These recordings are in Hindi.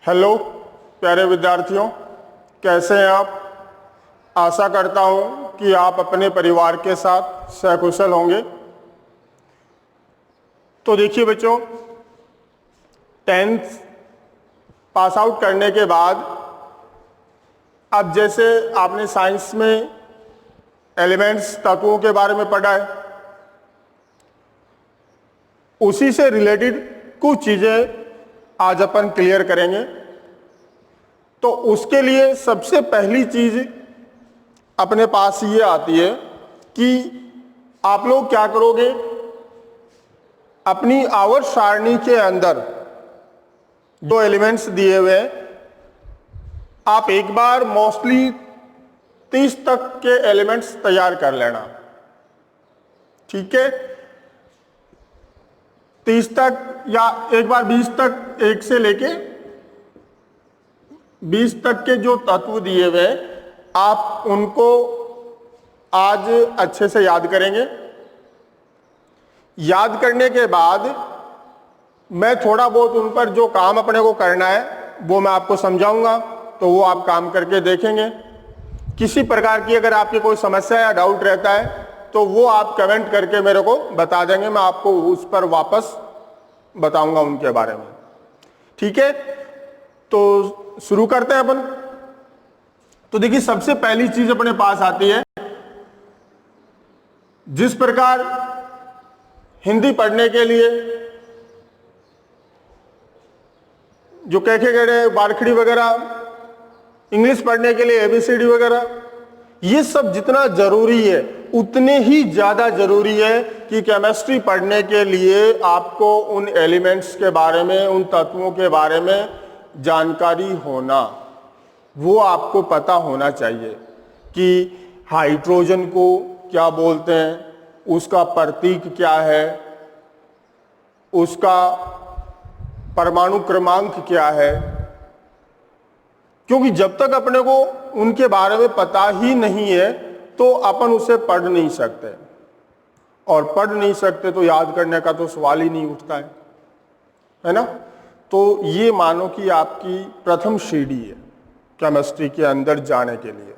हेलो प्यारे विद्यार्थियों, कैसे हैं आप। आशा करता हूं कि आप अपने परिवार के साथ सकुशल होंगे। तो देखिए बच्चों, 10th पास आउट करने के बाद अब जैसे आपने साइंस में एलिमेंट्स तत्वों के बारे में पढ़ा है, उसी से रिलेटेड कुछ चीज़ें आज अपन क्लियर करेंगे। तो उसके लिए सबसे पहली चीज अपने पास ये आती है कि आप लोग क्या करोगे, अपनी आवर्त सारणी के अंदर जो एलिमेंट्स दिए हुए हैं, आप एक बार मोस्टली 30 तक के एलिमेंट्स तैयार कर लेना। ठीक है, 30 तक या एक बार 20 तक, 1 से लेके 20 तक के जो तत्व दिए हुए आप उनको आज अच्छे से याद करेंगे। याद करने के बाद मैं थोड़ा बहुत उन पर जो काम अपने को करना है वो मैं आपको समझाऊंगा, तो वो आप काम करके देखेंगे। किसी प्रकार की अगर आपकी कोई समस्या या डाउट रहता है तो वो आप कमेंट करके मेरे को बता देंगे, मैं आपको उस पर वापस बताऊंगा उनके बारे में। ठीक है, तो शुरू करते हैं अपन। तो देखिए, सबसे पहली चीज अपने पास आती है, जिस प्रकार हिंदी पढ़ने के लिए जो कैखे गड़े बारखड़ी वगैरह, इंग्लिश पढ़ने के लिए एबीसीडी वगैरह, ये सब जितना जरूरी है उतने ही ज्यादा जरूरी है कि केमिस्ट्री पढ़ने के लिए आपको उन एलिमेंट्स के बारे में, उन तत्वों के बारे में जानकारी होना, वो आपको पता होना चाहिए कि हाइड्रोजन को क्या बोलते हैं, उसका प्रतीक क्या है, उसका परमाणु क्रमांक क्या है। क्योंकि जब तक अपने को उनके बारे में पता ही नहीं है तो अपन उसे पढ़ नहीं सकते, और पढ़ नहीं सकते तो याद करने का तो सवाल ही नहीं उठता है ना। तो ये मानो कि आपकी प्रथम सीढ़ी है केमिस्ट्री के अंदर जाने के लिए।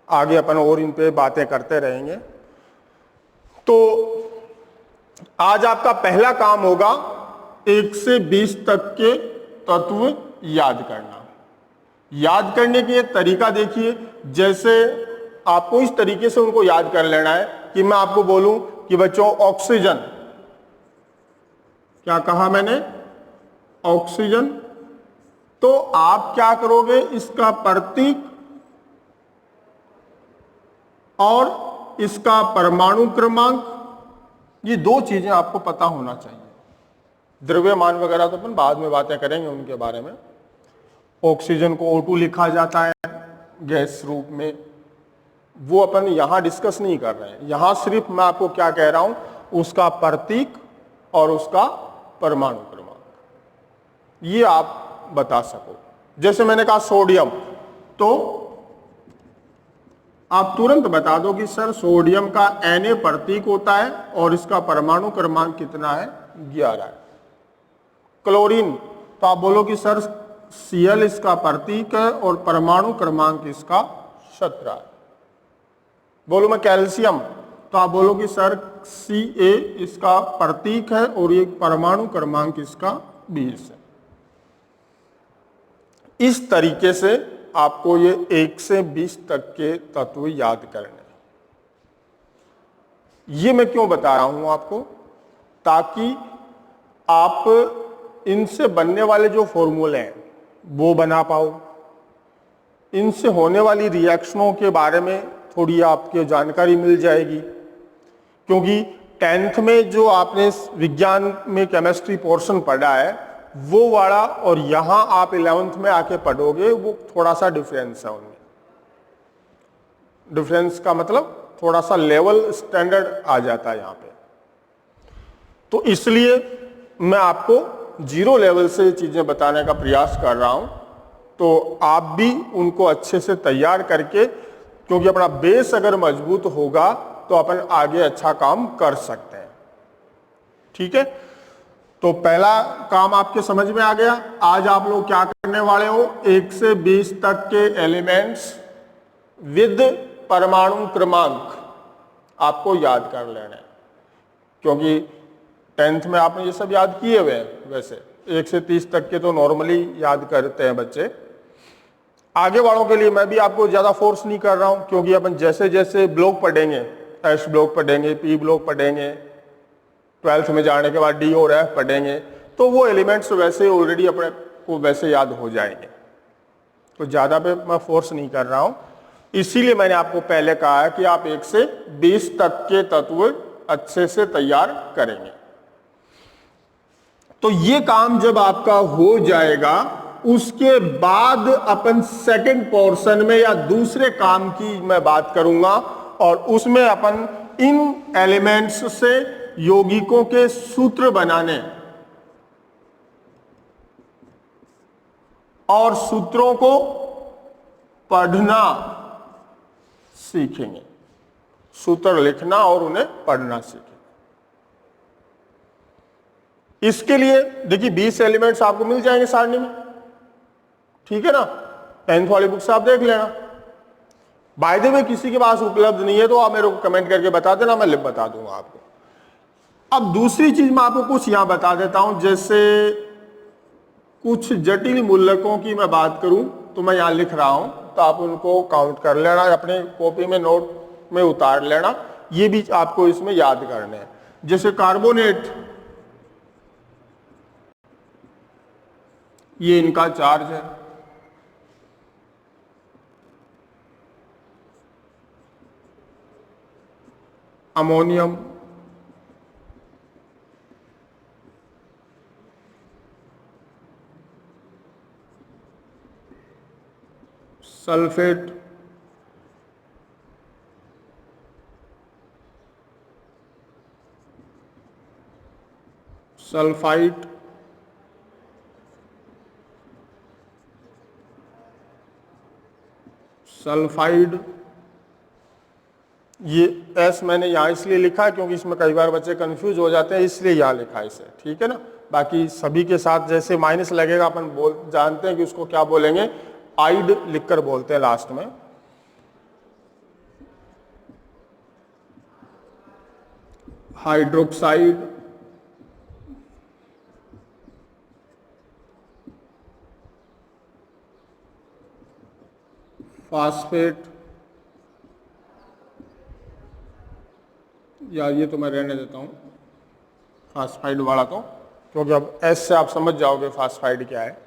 आगे अपन और इन पे बातें करते रहेंगे। तो आज आपका पहला काम होगा 1 से 20 तक के तत्व याद करना। याद करने के तरीका देखिए, जैसे आपको इस तरीके से उनको याद कर लेना है कि मैं आपको बोलूं कि बच्चों ऑक्सीजन, क्या कहा मैंने, ऑक्सीजन, तो आप क्या करोगे, इसका प्रतीक और इसका परमाणु क्रमांक, ये 2 चीजें आपको पता होना चाहिए। द्रव्यमान वगैरह तो अपन बाद में बातें करेंगे उनके बारे में। ऑक्सीजन को O2 लिखा जाता है गैस रूप में, वो अपन यहां डिस्कस नहीं कर रहे हैं। यहां सिर्फ मैं आपको क्या कह रहा हूं, उसका प्रतीक और उसका परमाणु क्रमांक, ये आप बता सको। जैसे मैंने कहा सोडियम, तो आप तुरंत बता दो कि सर सोडियम का Na प्रतीक होता है और इसका परमाणु क्रमांक कितना है, 11 है। क्लोरीन, तो आप बोलो कि सर Cl इसका प्रतीक है और परमाणु क्रमांक इसका 17 है। बोलो मैं कैल्शियम, तो आप बोलो कि सर Ca इसका प्रतीक है और ये परमाणु क्रमांक इसका 20 है। इस तरीके से आपको ये 1 से 20 तक के तत्व याद करने। ये मैं क्यों बता रहा हूं आपको, ताकि आप इनसे बनने वाले जो फॉर्मूले हैं वो बना पाओ, इनसे होने वाली रिएक्शनों के बारे में थोड़ी आपको जानकारी मिल जाएगी। क्योंकि 10th में जो आपने विज्ञान में केमिस्ट्री पोर्शन पढ़ा है वो वाला और यहां आप 11th में आके पढ़ोगे, वो थोड़ा सा डिफरेंस है उनमें। डिफरेंस का मतलब थोड़ा सा लेवल स्टैंडर्ड आ जाता है यहां पे। तो इसलिए मैं आपको 0 लेवल से चीजें बताने का प्रयास कर रहा हूं, तो आप भी उनको अच्छे से तैयार करके, क्योंकि अपना बेस अगर मजबूत होगा तो अपन आगे अच्छा काम कर सकते हैं। ठीक है, तो पहला काम आपके समझ में आ गया। आज आप लोग क्या करने वाले हो, 1 से 20 तक के एलिमेंट्स विद परमाणु क्रमांक आपको याद कर लेना है, क्योंकि 10th में आपने ये सब याद किए हुए हैं। वैसे 1 से 30 तक के तो नॉर्मली याद करते हैं बच्चे। आगे वालों के लिए मैं भी आपको ज़्यादा फोर्स नहीं कर रहा हूँ, क्योंकि अपन जैसे जैसे ब्लॉक पढ़ेंगे, एस ब्लॉक पढ़ेंगे, पी ब्लॉक पढ़ेंगे, 12th में जाने के बाद डी और एफ पढ़ेंगे, तो वो एलिमेंट्स वैसे ऑलरेडी अपने को वैसे याद हो जाएंगे। तो ज़्यादा पे मैं फोर्स नहीं कर रहा हूँ, इसीलिए मैंने आपको पहले कहा है कि आप 1 से 20 तक के तत्व अच्छे से तैयार करेंगे। तो ये काम जब आपका हो जाएगा, उसके बाद अपन सेकंड पोर्शन में या दूसरे काम की मैं बात करूंगा, और उसमें अपन इन एलिमेंट्स से यौगिकों के सूत्र बनाने और सूत्रों को पढ़ना सीखेंगे। सूत्र लिखना और उन्हें पढ़ना सीखेंगे। इसके लिए देखिए 20 एलिमेंट्स आपको मिल जाएंगे सारणी में, ठीक है ना। 10th वाली बुक से आप देख लेना। बाय द वे किसी के पास उपलब्ध नहीं है तो आप मेरे को कमेंट करके बता देना, मैं बता दूंगा आपको। अब दूसरी चीज मैं आपको कुछ यहां बता देता हूं, जैसे कुछ जटिल मूलकों की मैं बात करूं तो मैं यहां लिख रहा हूं, तो आप उनको काउंट कर लेना, अपने कॉपी में नोट में उतार लेना। ये भी आपको इसमें याद करने हैं। जैसे कार्बोनेट, ये इनका चार्ज है। Ammonium, sulphate, sulphide, sulphide. ये एस मैंने यहां इसलिए लिखा क्योंकि इसमें कई बार बच्चे कंफ्यूज हो जाते हैं, इसलिए यहां लिखा है इसे, ठीक है ना। बाकी सभी के साथ जैसे माइनस लगेगा अपन जानते हैं कि उसको क्या बोलेंगे, आइड लिखकर बोलते हैं लास्ट में। हाइड्रोक्साइड, फास्फेट, या ये तो मैं रहने देता हूं फास्फाइड वाला, तो क्योंकि अब एस से आप समझ जाओगे फास्फाइड क्या है।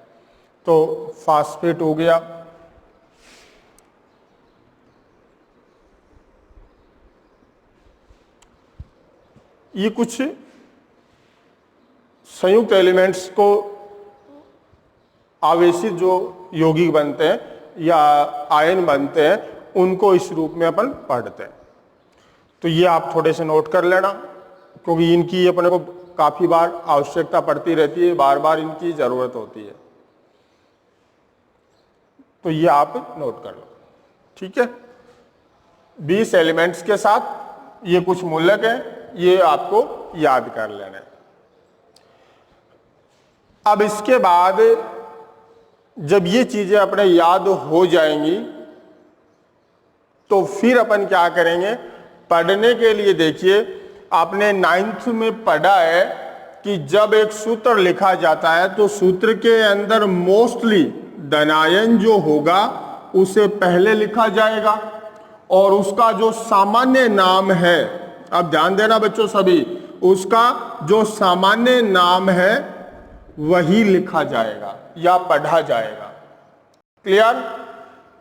तो फास्फेट हो गया। ये कुछ संयुक्त एलिमेंट्स को आवेशित जो यौगिक बनते हैं या आयन बनते हैं, उनको इस रूप में अपन पढ़ते हैं। तो ये आप थोड़े से नोट कर लेना, क्योंकि इनकी अपने को काफी बार आवश्यकता पड़ती रहती है, बार बार इनकी जरूरत होती है। तो ये आप नोट कर लो, ठीक है। 20 एलिमेंट्स के साथ ये कुछ मूलक हैं, ये आपको याद कर लेना है। अब इसके बाद जब ये चीजें अपने याद हो जाएंगी, तो फिर अपन क्या करेंगे, पढ़ने के लिए देखिए आपने 9th में पढ़ा है कि जब एक सूत्र लिखा जाता है तो सूत्र के अंदर मोस्टली धनायन जो होगा उसे पहले लिखा जाएगा, और उसका जो सामान्य नाम है, अब ध्यान देना बच्चों सभी, उसका जो सामान्य नाम है वही लिखा जाएगा या पढ़ा जाएगा। क्लियर।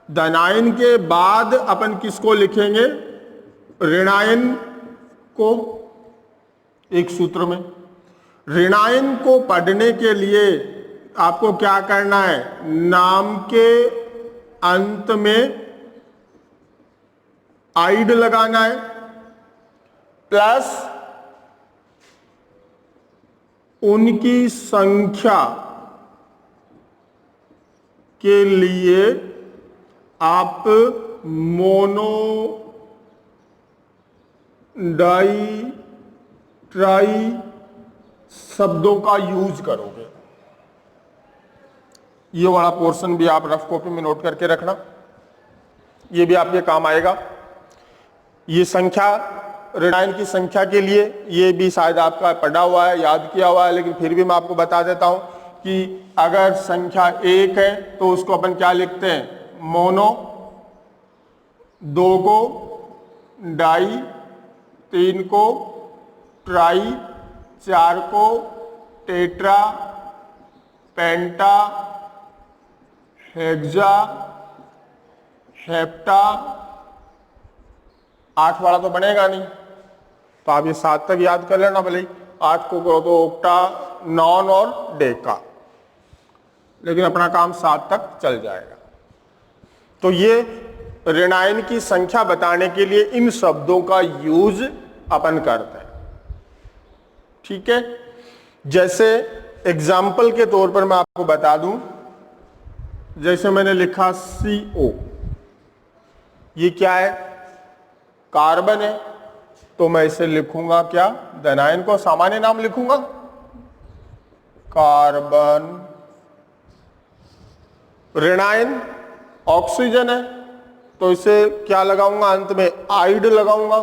धनायन के बाद अपन किसको लिखेंगे, ऋणायन को एक सूत्र में। ऋणायन को पढ़ने के लिए आपको क्या करना है, नाम के अंत में आइड लगाना है, प्लस उनकी संख्या के लिए आप मोनो, डाई, ट्राई शब्दों का यूज करोगे। ये वाला पोर्शन भी आप रफ कॉपी में नोट करके रखना, ये भी आपके काम आएगा। ये संख्या, ऋणायन की संख्या के लिए ये भी शायद आपका पढ़ा हुआ है, याद किया हुआ है, लेकिन फिर भी मैं आपको बता देता हूं कि अगर संख्या 1 है तो उसको अपन क्या लिखते हैं, मोनो, 2 को डाई, 3 को ट्राई, 4 को टेट्रा, पेंटा, हेक्सा, हेप्टा, 8 वाला तो बनेगा नहीं, तो आप ये 7 तक याद कर लेना भले ही। 8 को करो तो ओक्टा, नॉन और डेका, लेकिन अपना काम 7 तक चल जाएगा। तो ये ऋणायन की संख्या बताने के लिए इन शब्दों का यूज अपन करते हैं, ठीक है। जैसे एग्जाम्पल के तौर पर मैं आपको बता दूं, जैसे मैंने लिखा CO, ये क्या है, कार्बन है, तो मैं इसे लिखूंगा क्या, धनायन को सामान्य नाम लिखूंगा कार्बन। ऋणायन ऑक्सीजन है, तो इसे क्या लगाऊंगा, अंत में आइड लगाऊंगा,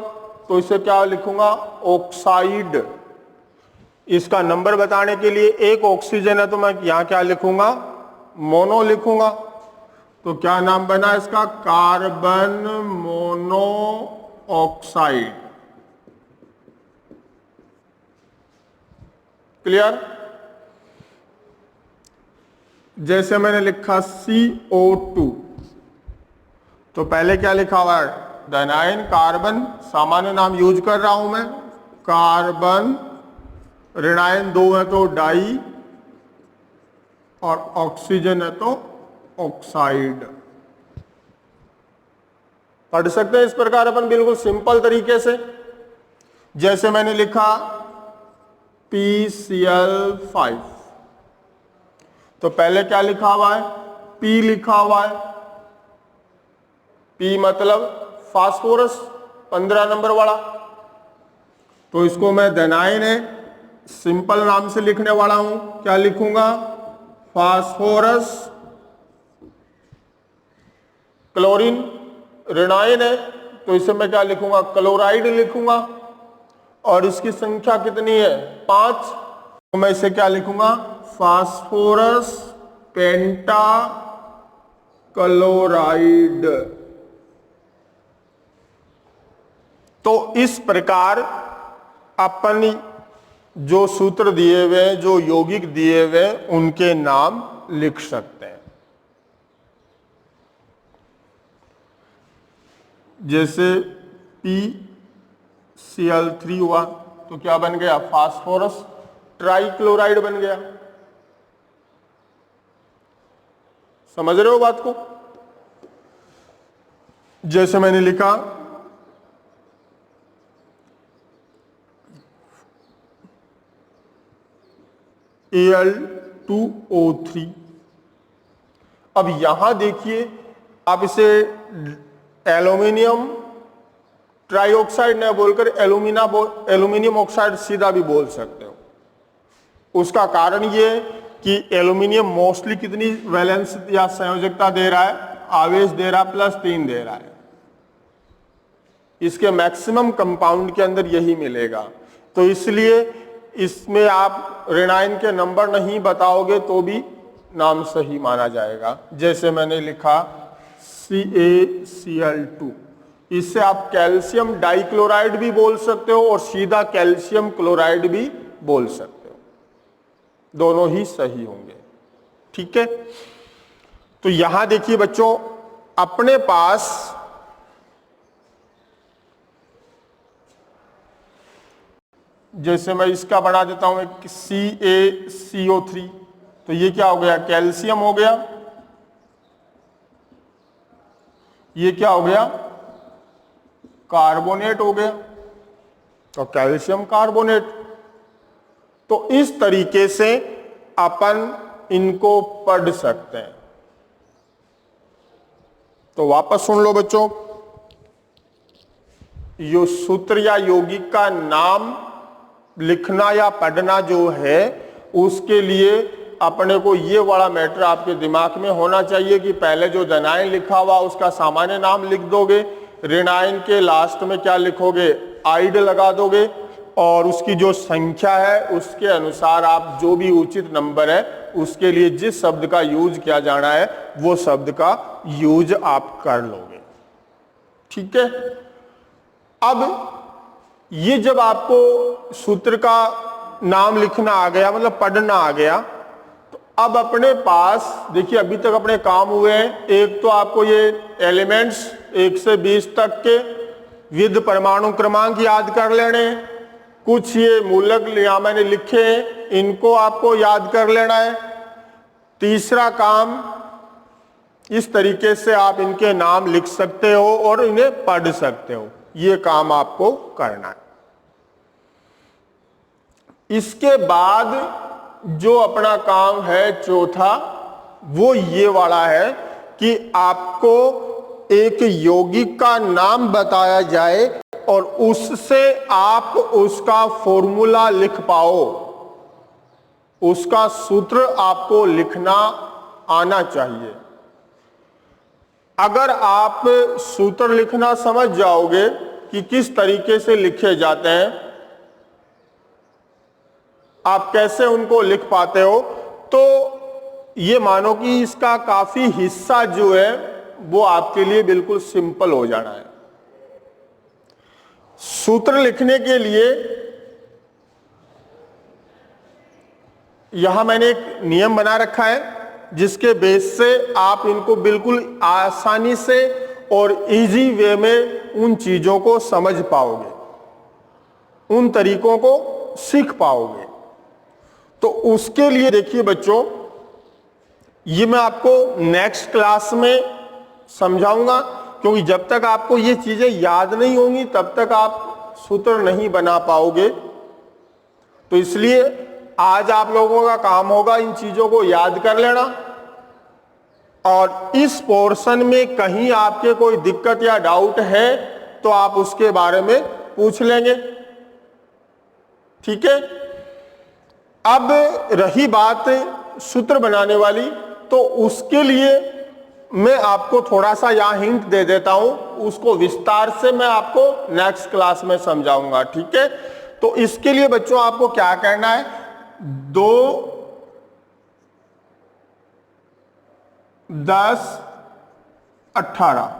तो इसे क्या लिखूंगा, ऑक्साइड। इसका नंबर बताने के लिए एक ऑक्सीजन है तो मैं यहां क्या लिखूंगा, मोनो लिखूंगा। तो क्या नाम बना इसका, कार्बन मोनो ऑक्साइड। क्लियर। जैसे मैंने लिखा CO2, तो पहले क्या लिखा हुआ है, धनायन कार्बन, सामान्य नाम यूज कर रहा हूं मैं, कार्बन, ऋणायन 2 है तो डाई, और ऑक्सीजन है तो ऑक्साइड। पढ़ सकते हैं इस प्रकार अपन बिल्कुल सिंपल तरीके से। जैसे मैंने लिखा PCl5, तो पहले क्या लिखा हुआ है, P लिखा हुआ है, P मतलब फास्फोरस, 15 नंबर वाला, तो इसको मैं धनायन है सिंपल नाम से लिखने वाला हूं, क्या लिखूंगा, फास्फोरस। क्लोरीन ऋणायन है, तो इसे मैं क्या लिखूंगा, क्लोराइड लिखूंगा, और इसकी संख्या कितनी है, 5, तो मैं इसे क्या लिखूंगा, फास्फोरस पेंटा क्लोराइड। तो इस प्रकार अपन जो सूत्र दिए हुए, जो यौगिक दिए हुए, उनके नाम लिख सकते हैं। जैसे PCl3 हुआ तो क्या बन गया, फास्फोरस ट्राइक्लोराइड बन गया। समझ रहे हो बात को। जैसे मैंने लिखा Al2O3, अब यहां देखिए, आप इसे एल्यूमिनियम ट्राइऑक्साइड न बोलकर एल्यूमिनियम ऑक्साइड सीधा भी बोल सकते हो। उसका कारण ये कि एल्यूमिनियम मोस्टली कितनी वैलेंस या संयोजकता दे रहा है, आवेश दे रहा है, +3 दे रहा है। इसके मैक्सिमम कंपाउंड के अंदर यही मिलेगा, तो इसलिए इसमें आप ऋणायन के नंबर नहीं बताओगे तो भी नाम सही माना जाएगा। जैसे मैंने लिखा CaCl2, इससे आप कैल्शियम डाइक्लोराइड भी बोल सकते हो और सीधा कैल्शियम क्लोराइड भी बोल सकते हो, दोनों ही सही होंगे, ठीक है। तो यहां देखिए बच्चों, अपने पास जैसे मैं इसका बना देता हूं एक CaCO3, तो ये क्या हो गया, कैल्शियम हो गया, ये क्या हो गया, कार्बोनेट हो गया, तो कैल्शियम कार्बोनेट। तो इस तरीके से अपन इनको पढ़ सकते हैं। तो वापस सुन लो बच्चों, यो सूत्र या यौगिक का नाम लिखना या पढ़ना जो है उसके लिए अपने को ये वाला मैटर आपके दिमाग में होना चाहिए कि पहले जो धनायन लिखा हुआ उसका सामान्य नाम लिख दोगे, ऋणायन के लास्ट में क्या लिखोगे, आइड लगा दोगे, और उसकी जो संख्या है उसके अनुसार आप जो भी उचित नंबर है उसके लिए जिस शब्द का यूज किया जाना है वो शब्द का यूज आप कर लोगे। ठीक है। अब ये जब आपको सूत्र का नाम लिखना आ गया, मतलब पढ़ना आ गया, तो अब अपने पास देखिए अभी तक अपने काम हुए हैं। एक तो आपको ये एलिमेंट्स 1 से 20 तक के विद परमाणु क्रमांक याद कर लेने हैं। कुछ ये मूलक यहां मैंने लिखे हैं, इनको आपको याद कर लेना है। तीसरा काम, इस तरीके से आप इनके नाम लिख सकते हो और इन्हें पढ़ सकते हो, ये काम आपको करना है। इसके बाद जो अपना काम है चौथा, वो ये वाला है कि आपको एक यौगिक का नाम बताया जाए और उससे आप उसका फॉर्मूला लिख पाओ, उसका सूत्र आपको लिखना आना चाहिए। अगर आप सूत्र लिखना समझ जाओगे कि किस तरीके से लिखे जाते हैं, आप कैसे उनको लिख पाते हो, तो ये मानो कि इसका काफी हिस्सा जो है वो आपके लिए बिल्कुल सिंपल हो जाना है। सूत्र लिखने के लिए यहां मैंने एक नियम बना रखा है जिसके बेस से आप इनको बिल्कुल आसानी से और इजी वे में उन चीजों को समझ पाओगे, उन तरीकों को सीख पाओगे। तो उसके लिए देखिए बच्चों, ये मैं आपको नेक्स्ट क्लास में समझाऊंगा, क्योंकि जब तक आपको ये चीजें याद नहीं होंगी तब तक आप सूत्र नहीं बना पाओगे। तो इसलिए आज आप लोगों का काम होगा इन चीजों को याद कर लेना, और इस पोर्शन में कहीं आपके कोई दिक्कत या डाउट है तो आप उसके बारे में पूछ लेंगे। ठीक है। अब रही बात सूत्र बनाने वाली, तो उसके लिए मैं आपको थोड़ा सा यहां हिंट दे देता हूं, उसको विस्तार से मैं आपको नेक्स्ट क्लास में समझाऊंगा। ठीक है। तो इसके लिए बच्चों आपको क्या करना है, 2, 10, 18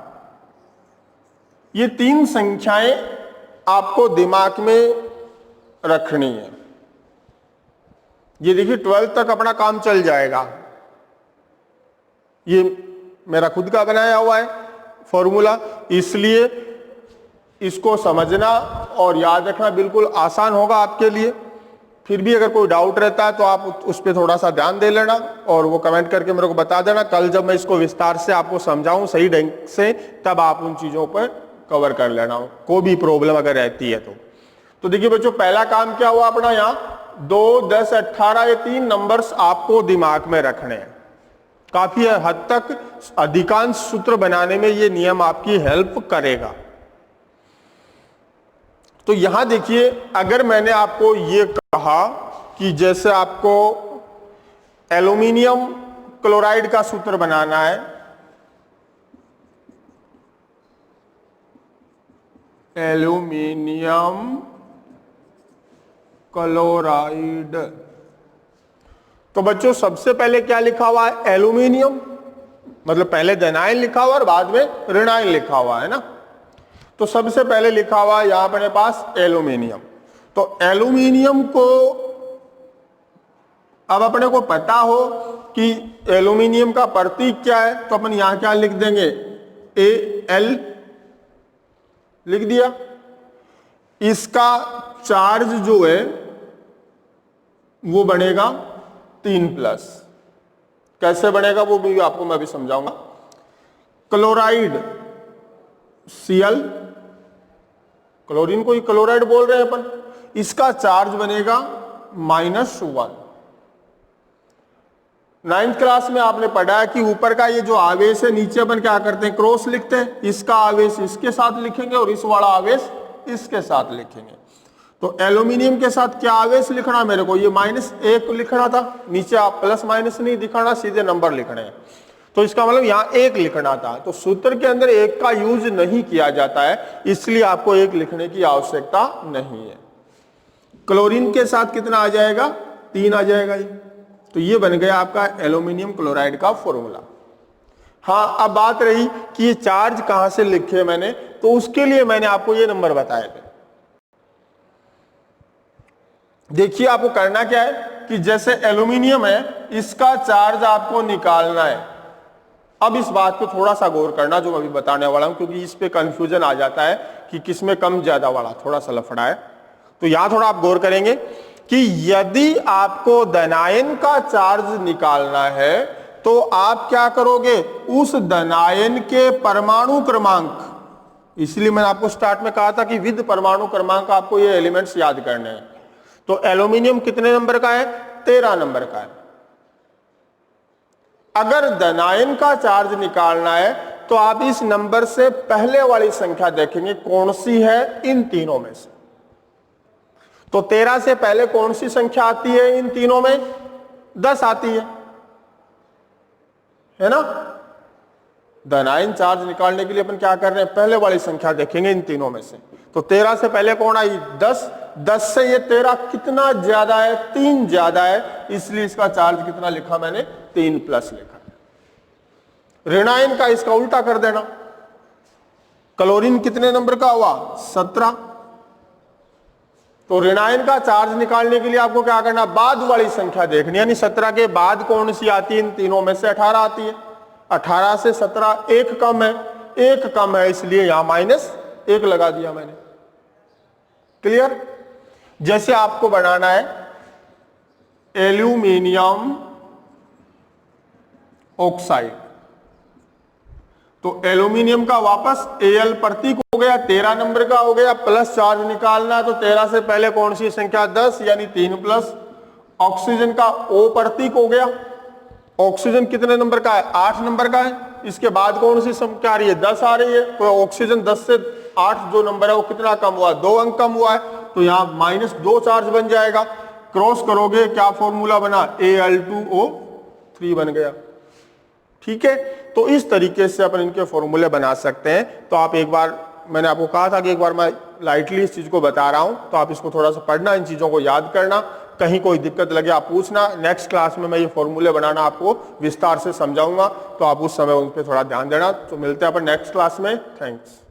ये 3 संख्याएं आपको दिमाग में रखनी है। ये देखिए 12 तक अपना काम चल जाएगा। ये मेरा खुद का बनाया हुआ है फॉर्मूला, इसलिए इसको समझना और याद रखना बिल्कुल आसान होगा आपके लिए। फिर भी अगर कोई डाउट रहता है तो आप उस पर थोड़ा सा ध्यान दे लेना और वो कमेंट करके मेरे को बता देना। कल जब मैं इसको विस्तार से आपको समझाऊं सही ढंग से, तब आप उन चीजों पर कवर कर लेना, कोई भी प्रॉब्लम अगर रहती है तो देखिए बच्चों, पहला काम क्या हुआ अपना, यहाँ 2, 10, 18 ये 3 नंबर्स आपको दिमाग में रखने हैं। काफी हद तक अधिकांश सूत्र बनाने में ये नियम आपकी हेल्प करेगा। तो यहां देखिए, अगर मैंने आपको ये कहा कि जैसे आपको एल्यूमिनियम क्लोराइड का सूत्र बनाना है, एल्यूमिनियम क्लोराइड, तो बच्चों सबसे पहले क्या लिखा हुआ है, एल्यूमिनियम, मतलब पहले धनायन लिखा हुआ और बाद में ऋणायन लिखा हुआ है ना। तो सबसे पहले लिखा हुआ है यहां अपने पास एल्यूमिनियम। तो एल्यूमिनियम को अब अपने को पता हो कि एल्यूमिनियम का प्रतीक क्या है, तो अपन यहां क्या लिख देंगे, Al लिख दिया। इसका चार्ज जो है वो बनेगा 3+। कैसे बनेगा वो भी आपको मैं भी समझाऊंगा। क्लोराइड Cl, क्लोरीन को ही क्लोराइड बोल रहे हैं अपन, इसका चार्ज बनेगा -1। 9th क्लास में आपने पढ़ा है कि ऊपर का ये जो आवेश है नीचे अपन क्या करते हैं, क्रॉस लिखते हैं। इसका आवेश इसके साथ लिखेंगे और इस वाला आवेश इसके साथ लिखेंगे। तो एल्यूमिनियम के साथ क्या आवेश लिखना मेरे को, ये -1 लिखना था, नीचे आप प्लस माइनस नहीं दिखाना, सीधे नंबर लिखने हैं। तो इसका मतलब यहाँ 1 लिखना था, तो सूत्र के अंदर 1 का यूज नहीं किया जाता है, इसलिए आपको 1 लिखने की आवश्यकता नहीं है। क्लोरीन के साथ कितना आ जाएगा, 3 आ जाएगा ये। तो ये बन गया आपका एल्यूमिनियम क्लोराइड का फॉर्मूला। हाँ, अब बात रही कि ये चार्ज कहां से लिखे मैंने, तो उसके लिए मैंने आपको ये नंबर बताए थे। देखिए आपको करना क्या है कि जैसे एल्यूमिनियम है, इसका चार्ज आपको निकालना है। अब इस बात को थोड़ा सा गौर करना जो मैं अभी बताने वाला हूं, क्योंकि इस पे कंफ्यूजन आ जाता है कि किसमें कम ज्यादा वाला थोड़ा सा लफड़ा है। तो यहां थोड़ा आप गौर करेंगे कि यदि आपको धनायन का चार्ज निकालना है तो आप क्या करोगे, उस धनायन के परमाणु क्रमांक, इसलिए मैंने आपको स्टार्ट में कहा था कि विद परमाणु क्रमांक आपको ये एलिमेंट्स याद करने हैं। तो एल्यूमिनियम कितने नंबर का है, 13 नंबर का है। अगर धनायन का चार्ज निकालना है तो आप इस नंबर से पहले वाली संख्या देखेंगे कौन सी है इन तीनों में से। तो 13 से पहले कौन सी संख्या आती है इन तीनों में, 10 आती है ना। धनायन चार्ज निकालने के लिए अपन क्या कर रहे हैं, पहले वाली संख्या देखेंगे इन तीनों में से। तो 13 से पहले कौन आई, 10। 10 से ये 13 कितना ज्यादा है, 3 ज्यादा है, इसलिए इसका चार्ज कितना लिखा मैंने, 3 प्लस लिखा। ऋणायन का इसका उल्टा कर देना। क्लोरीन कितने नंबर का हुआ, 17। तो ऋणायन का चार्ज निकालने के लिए आपको क्या करना, बाद वाली संख्या देखनी, यानी 17 के बाद कौन सी आती है इन तीनों में से, 18 आती है। 18 से 17 1 कम है, 1 कम है, इसलिए यहां -1 लगा दिया मैंने। क्लियर। जैसे आपको बनाना है एल्यूमिनियम ऑक्साइड, तो एल्यूमिनियम का वापस Al प्रतीक हो गया, 13 नंबर का हो गया, प्लस चार्ज निकालना, तो 13 से पहले कौन सी संख्या, 10, यानी 3 प्लस। ऑक्सीजन का O प्रतीक हो गया, ऑक्सीजन कितने नंबर का है, 8 नंबर का है, इसके बाद कौन सी संख्या आ रही है, 10 आ रही है। तो ऑक्सीजन 10 से 8 जो नंबर है वो कितना कम हुआ, 2 अंक कम हुआ है, तो यहां -2 चार्ज बन जाएगा। क्रॉस करोगे क्या फॉर्मूला बना, Al2O3 बन गया। ठीक है, तो इस तरीके से अपन इनके फॉर्मूले बना सकते हैं। तो आप एक बार, मैंने आपको कहा था कि एक बार मैं लाइटली इस चीज को बता रहा हूं, तो आप इसको थोड़ा सा पढ़ना, इन चीजों को याद करना, कहीं कोई दिक्कत लगे आप पूछना। नेक्स्ट क्लास में मैं ये फॉर्मूले बनाना आपको विस्तार से समझाऊंगा, तो आप उस समय उन पर थोड़ा ध्यान देना। तो मिलते हैं अपन नेक्स्ट क्लास में। थैंक्स।